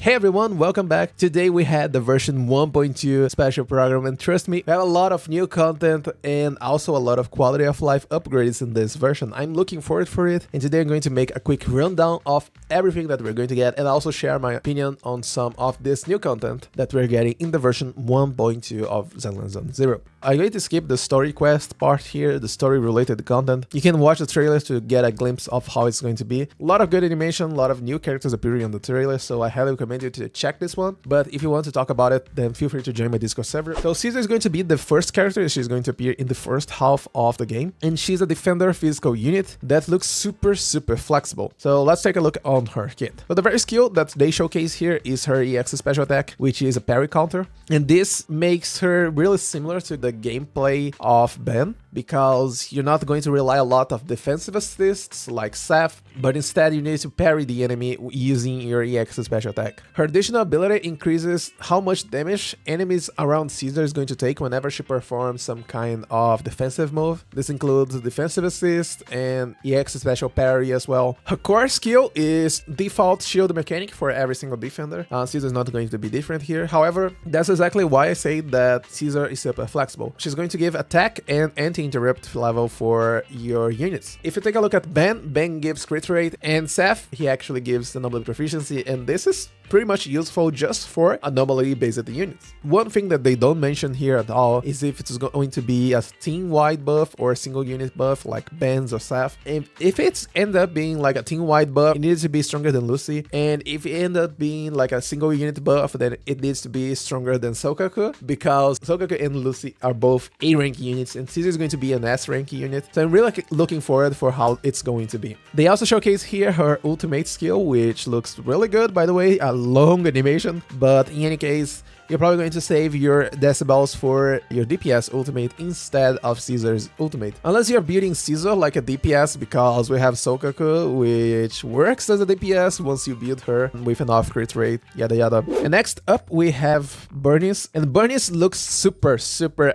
Hey everyone, welcome back. Today we had the version 1.2 special program, and trust me, we have a lot of new content and also a lot of quality of life upgrades in this version. I'm looking forward for it, and today I'm going to make a quick rundown of everything that we're going to get and also share my opinion on some of this new content that we're getting in the version 1.2 of Zenless zzzero. I'm going to skip the story quest part here, the story related content. You can watch the trailer to get a glimpse of how it's going to be. A lot of good animation, a lot of new characters appearing on the trailer, so I highly recommend you to check this one. But if you want to talk about it, then feel free to join my Discord server. So zzzero is going to be the first character. She's going to appear in the first half of the game, and she's a defender physical unit that looks super flexible. So let's take a look on her kit. So the very skill that they showcase here is her EX special attack, which is a parry counter, and this makes her really similar to the gameplay of Ben, because you're not going to rely a lot of defensive assists like Seth, but instead you need to parry the enemy using your EX special attack. Her additional ability increases how much damage enemies around zzzero is going to take whenever she performs some kind of defensive move. This includes defensive assist and EX special parry as well. Her core skill is default shield mechanic for every single defender. zzzero is not going to be different here. However, that's exactly why I say that zzzero is super flexible. She's going to give attack and anti-interrupt level for your units. If you take a look at Ben gives crit rate, and Seth, he actually gives anomaly proficiency, and this is pretty much useful just for anomaly-based units. One thing that they don't mention here at all is if it's going to be a team-wide buff or a single unit buff like Ben's or Seth. And if it's end up being like a team-wide buff, it needs to be stronger than Lucy. And if it end up being like a single unit buff, then it needs to be stronger than Sokaku, because Sokaku and Lucy are both A-rank units, and zzzero is going to be an S-rank unit. So I'm really looking forward for how it's going to be. They also showcase here her ultimate skill, which looks really good, by the way. A long animation, but in any case, you're probably going to save your decibels for your DPS ultimate instead of zzero's ultimate. Unless you're building zzzero like a DPS, because we have Sokaku, which works as a DPS once you build her with an off crit rate, yada yada. And next up, we have BurNICE, and BurNICE looks super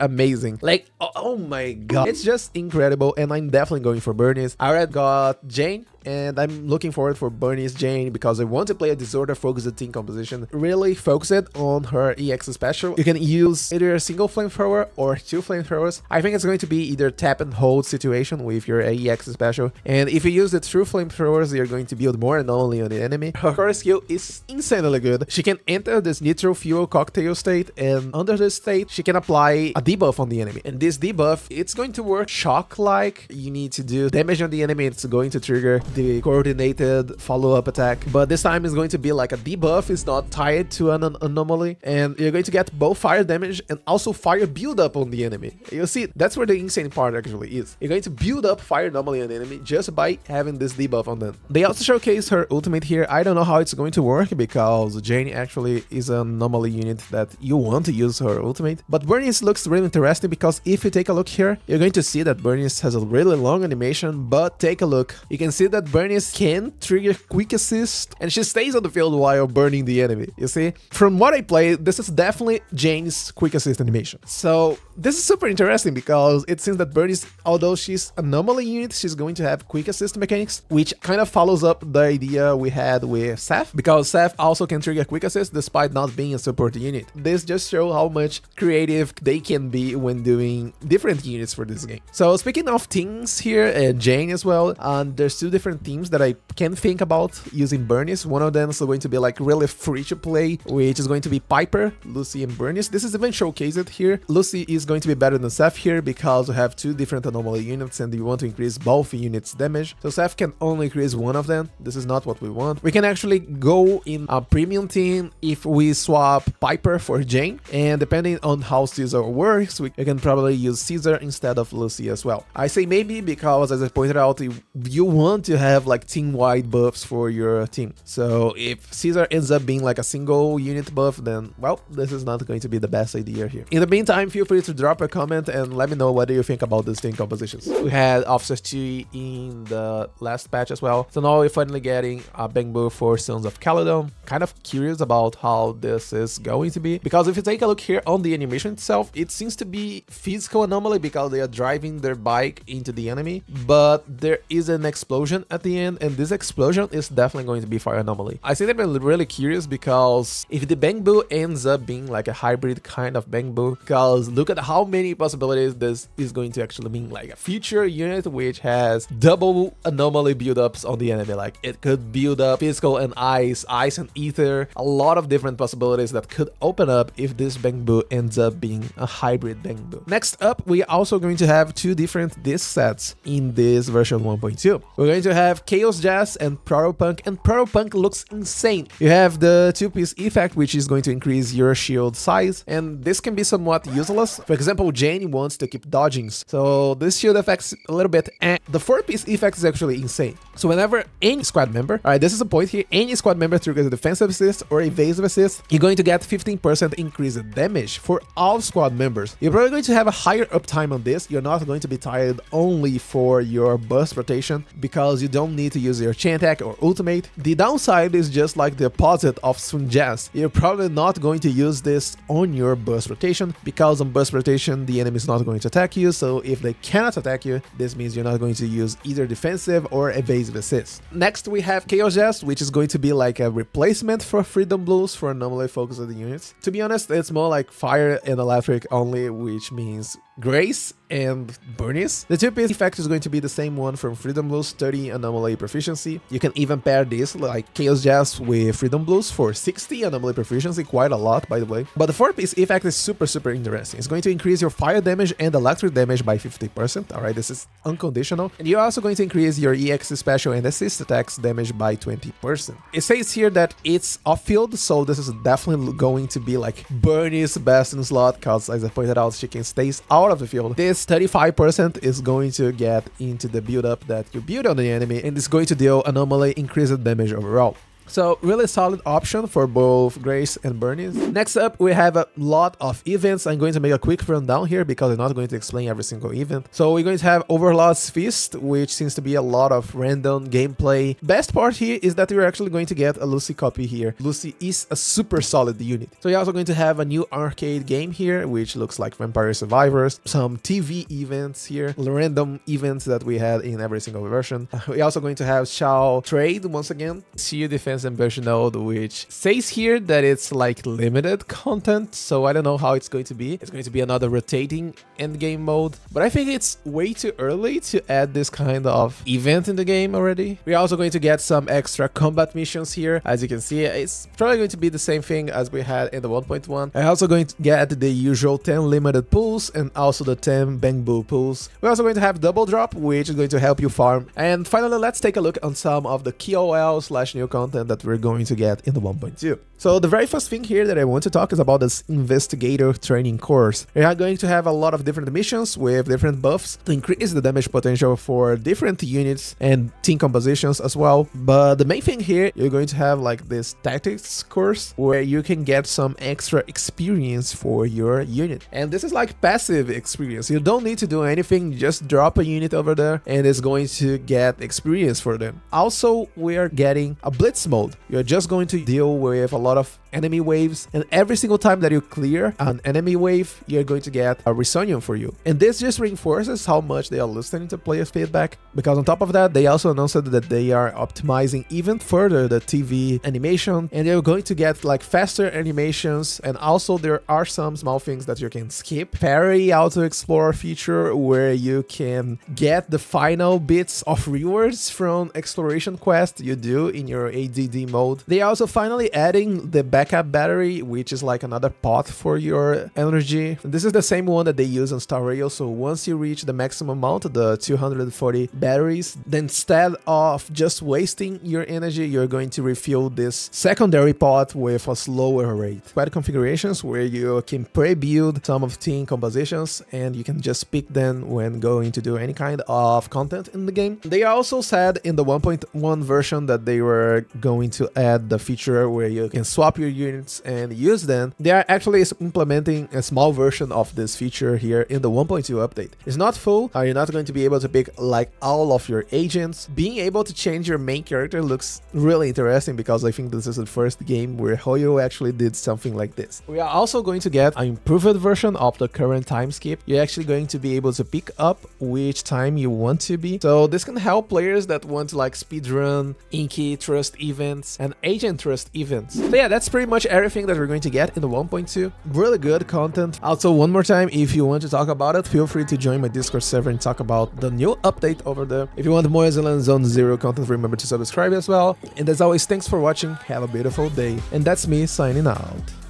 amazing. Like, oh my god, it's just incredible, and I'm definitely going for BurNICE. I already got Jane, and I'm looking forward for BurNICE Jane because I want to play a disorder focused team composition, really focused on her EX special. You can use either a single flamethrower or two flamethrowers. I think it's going to be either tap and hold situation with your EX special, and if you use the true flamethrowers, you're going to build more and only on the enemy. Her core skill is insanely good. She can enter this neutral fuel cocktail state, and under this state, she can apply a debuff on the enemy. And this debuff, it's going to work shock-like. You need to do damage on the enemy. It's going to trigger the coordinated follow-up attack, but this time is going to be like a debuff. It's not tied to an anomaly, and you're going to get both fire damage and also fire build-up on the enemy. You see, that's where the insane part actually is. You're going to build up fire anomaly on the enemy just by having this debuff on them. They also showcase her ultimate here. I don't know how it's going to work because Jane actually is an anomaly unit that you want to use her ultimate, but BurNICE looks really interesting because if you take a look here, you're going to see that BurNICE has a really long animation, but take a look. You can see that BurNICE can trigger quick assist, and she stays on the field while burning the enemy. You see, from what I played, this is definitely Jane's quick assist animation. So this is super interesting because it seems that BurNICE, although she's an anomaly unit, she's going to have quick assist mechanics, which kind of follows up the idea we had with Seth, because Seth also can trigger quick assist despite not being a support unit. This just shows how much creative they can be when doing different units for this game. So speaking of teams here, and Jane as well, there's two different teams that I can think about using BurNICE. One of them is going to be like really free to play, which is going to be Piper, Lucy, and BurNICE. This is even showcased here. Lucy is going to be better than Seth here because we have two different anomaly units and you want to increase both units damage. So Seth can only increase one of them. This is not what we want. We can actually go in a premium team if we swap Piper for Jane, and depending on how zzzero works, we can probably use zzzero instead of Lucy as well. I say maybe because, as I pointed out, you want to have like team-wide buffs for your team. So if zzzero ends up being like a single unit buff, then well, this is not going to be the best idea here. In the meantime, feel free to to drop a comment and let me know what do you think about these team compositions. We had Officer 2 in the last patch as well. So now we're finally getting a Bangboo for Sons of Caledon. Kind of curious about how this is going to be, because if you take a look here on the animation itself, it seems to be physical anomaly because they are driving their bike into the enemy, but there is an explosion at the end, and this explosion is definitely going to be fire anomaly. I think I'm really curious because if the Bangboo ends up being like a hybrid kind of Bangboo, because look at how many possibilities this is going to actually mean, like a future unit which has double anomaly build-ups on the enemy. Like it could build up physical and ice and ether, a lot of different possibilities that could open up if this Bangboo ends up being a hybrid Bangboo. Next up, we are also going to have two different disc sets in this version 1.2. We're going to have Chaos Jazz and Proto Punk, and Proto Punk looks insane. You have the two-piece effect, which is going to increase your shield size, and this can be somewhat useless. For example, Jane wants to keep dodging, so this shield effect's a little bit The four-piece effect is actually insane. So whenever any squad member, alright, this is a point here, any squad member triggers a defensive assist or evasive assist, you're going to get 15% increased damage for all squad members. You're probably going to have a higher uptime on this. You're not going to be tired only for your burst rotation because you don't need to use your chain attack or ultimate. The downside is just like the opposite of Swing Jazz. You're probably not going to use this on your burst rotation because on burst rotation the enemy is not going to attack you, so if they cannot attack you, this means you're not going to use either defensive or evasive assist. Next we have Chaos Jazz, which is going to be like a replacement for Freedom Blues for normally focused units. To be honest, it's more like fire and electric only, which means Grace and BurNICE. The two-piece effect is going to be the same one from Freedom Blues, 30 anomaly proficiency. You can even pair this like Chaos Jazz with Freedom Blues for 60 anomaly proficiency, quite a lot by the way. But the four-piece effect is super interesting. It's going to increase your fire damage and electric damage by 50%. Alright, this is unconditional. And you're also going to increase your EX special and assist attacks damage by 20%. It says here that it's off-field, so this is definitely going to be like BurNICE best in slot, because as I pointed out, she can stay out of the field. This 35% is going to get into the build-up that you build on the enemy, and it's going to deal anomaly increased damage overall. So really solid option for both Grace and BurNICE. Next up, we have a lot of events. I'm going to make a quick rundown here because I'm not going to explain every single event. So we're going to have Overlord's Feast, which seems to be a lot of random gameplay. Best part here is that you're actually going to get a Lucy copy here. Lucy is a super solid unit. So you're also going to have a new arcade game here, which looks like Vampire Survivors. Some TV events here, random events that we had in every single version. We're also going to have Shao Trade once again. See Defense and version node, which says here that it's like limited content, so I don't know how it's going to be. It's going to be another rotating endgame mode, but I think it's way too early to add this kind of event in the game already. We're also going to get some extra combat missions here. As you can see, it's probably going to be the same thing as we had in the 1.1. I'm also going to get the usual 10 limited pulls and also the 10 Bangboo pulls. We're also going to have double drop, which is going to help you farm. And finally, let's take a look on some of the QoL/new content that we're going to get in the 1.2. So the very first thing here that I want to talk is about this investigator training course. We are going to have a lot of different missions with different buffs to increase the damage potential for different units and team compositions as well. But the main thing here, you're going to have like this tactics course where you can get some extra experience for your unit. And this is like passive experience. You don't need to do anything, just drop a unit over there and it's going to get experience for them. Also, we are getting a blitz mode. You're just going to deal with a lot of enemy waves, and every single time that you clear an enemy wave, you're going to get a Resonium for you. And this just reinforces how much they are listening to player feedback, because on top of that, they also announced that they are optimizing even further the TV animation, and they're going to get like faster animations, and also there are some small things that you can skip. Parry Auto Explore feature where you can get the final bits of rewards from exploration quest you do in your ADD mode. They are also finally adding the backup battery, which is like another pot for your energy. This is the same one that they use on Star Rail, so once you reach the maximum amount, the 240 batteries, then instead of just wasting your energy, you're going to refill this secondary pot with a slower rate. Quite configurations where you can pre-build some of team compositions and you can just pick them when going to do any kind of content in the game. They also said in the 1.1 version that they were going to add the feature where you can can swap your units and use them. They are actually implementing a small version of this feature here in the 1.2 update. It's not full, you're not going to be able to pick like all of your agents. Being able to change your main character looks really interesting because I think this is the first game where Hoyo actually did something like this. We are also going to get an improved version of the current time skip. You're actually going to be able to pick up which time you want to be. So this can help players that want to like speedrun, Inky Trust events, and Agent Trust events. So yeah, that's pretty much everything that we're going to get in the 1.2. Really good content. Also, one more time, if you want to talk about it, feel free to join my Discord server and talk about the new update over there. If you want more zzzero content, remember to subscribe as well. And as always, thanks for watching. Have a beautiful day. And that's me signing out.